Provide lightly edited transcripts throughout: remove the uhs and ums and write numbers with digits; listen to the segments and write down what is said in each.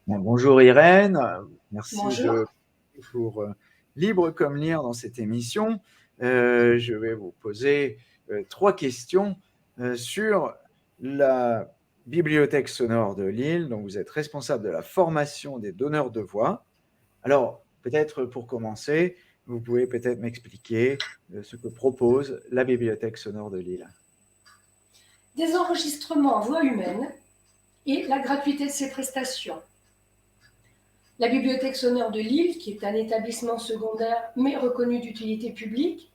Bon, bonjour Irène, merci de Bonjour. pour Libre comme lire dans cette émission. Je vais vous poser 3 questions sur la bibliothèque sonore de Lille. Donc, vous êtes responsable de la formation des donneurs de voix. Alors, peut-être pour commencer, vous pouvez peut-être m'expliquer ce que propose la bibliothèque sonore de Lille. Des enregistrements en voix humaine et la gratuité de ces prestations. La Bibliothèque sonore de Lille, qui est un établissement secondaire mais reconnu d'utilité publique,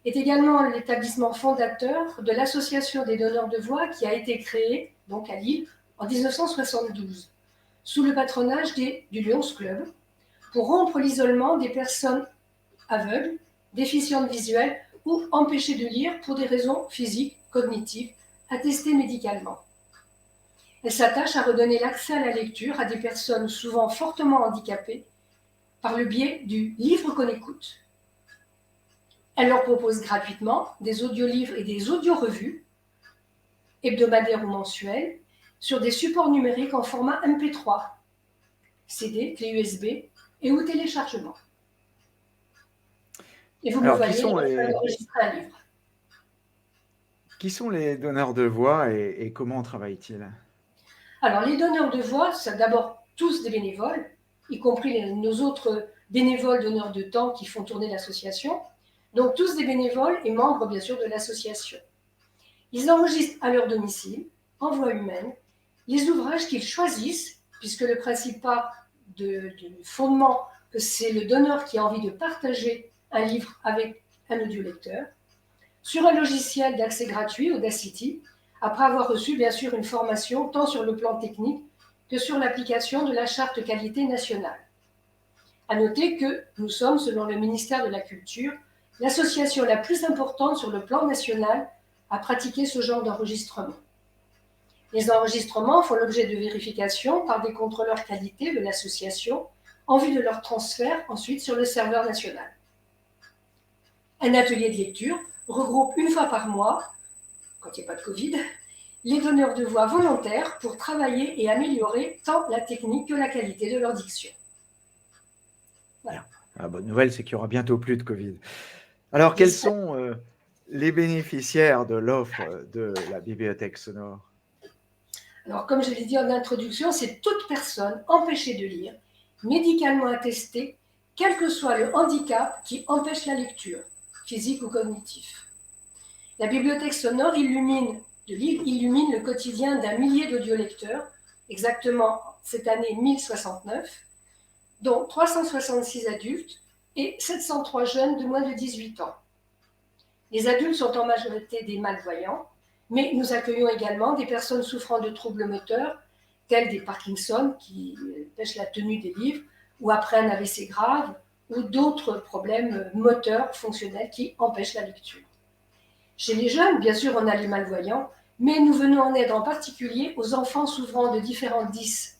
est également l'établissement fondateur de l'Association des donneurs de voix qui a été créée, donc à Lille, en 1972, sous le patronage du Lions Club, pour rompre l'isolement des personnes aveugles, déficientes visuelles ou empêchées de lire pour des raisons physiques, cognitives, attestées médicalement. Elle s'attache à redonner l'accès à la lecture à des personnes souvent fortement handicapées par le biais du livre qu'on écoute. Elle leur propose gratuitement des audiolivres et des audiorevues, hebdomadaires ou mensuelles, sur des supports numériques en format MP3, CD, clé USB et ou téléchargement. Et vous me Alors, voyez en train d'enregistrer un livre. qui sont les donneurs de voix et comment travaillent-ils? Alors, les donneurs de voix, c'est d'abord tous des bénévoles, y compris nos autres bénévoles donneurs de temps qui font tourner l'association. Donc, tous des bénévoles et membres, bien sûr, de l'association. Ils enregistrent à leur domicile, en voix humaine, les ouvrages qu'ils choisissent, puisque le principe part du fondement que c'est le donneur qui a envie de partager un livre avec un audiolecteur, sur un logiciel d'accès gratuit, Audacity, après avoir reçu bien sûr une formation tant sur le plan technique que sur l'application de la charte qualité nationale. À noter que nous sommes, selon le ministère de la Culture, l'association la plus importante sur le plan national à pratiquer ce genre d'enregistrement. Les enregistrements font l'objet de vérification par des contrôleurs qualité de l'association en vue de leur transfert ensuite sur le serveur national. Un atelier de lecture regroupe une fois par mois, quand il n'y a pas de Covid, les donneurs de voix volontaires pour travailler et améliorer tant la technique que la qualité de leur diction. Voilà. La bonne nouvelle, c'est qu'il y aura bientôt plus de Covid. Alors, quels sont les bénéficiaires de l'offre de la bibliothèque sonore? Alors, comme je l'ai dit en introduction, c'est toute personne empêchée de lire, médicalement attestée, quel que soit le handicap qui empêche la lecture, physique ou cognitif. La bibliothèque sonore illumine le quotidien d'un millier d'audiolecteurs, exactement cette année 1069, dont 366 adultes et 703 jeunes de moins de 18 ans. Les adultes sont en majorité des malvoyants, mais nous accueillons également des personnes souffrant de troubles moteurs, tels des Parkinson, qui empêchent la tenue des livres, ou après un AVC grave, ou d'autres problèmes moteurs fonctionnels qui empêchent la lecture. Chez les jeunes, bien sûr, on a les malvoyants, mais nous venons en aide en particulier aux enfants souffrant de différents dys,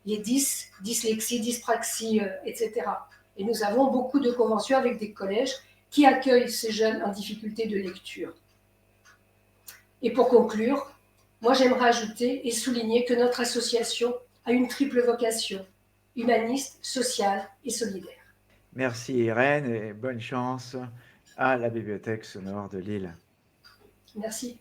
les dys, dyslexie, dyspraxie, etc. Et nous avons beaucoup de conventions avec des collèges qui accueillent ces jeunes en difficulté de lecture. Et pour conclure, moi j'aimerais ajouter et souligner que notre association a une triple vocation, humaniste, sociale et solidaire. Merci Irène et bonne chance à la bibliothèque sonore de Lille. Merci.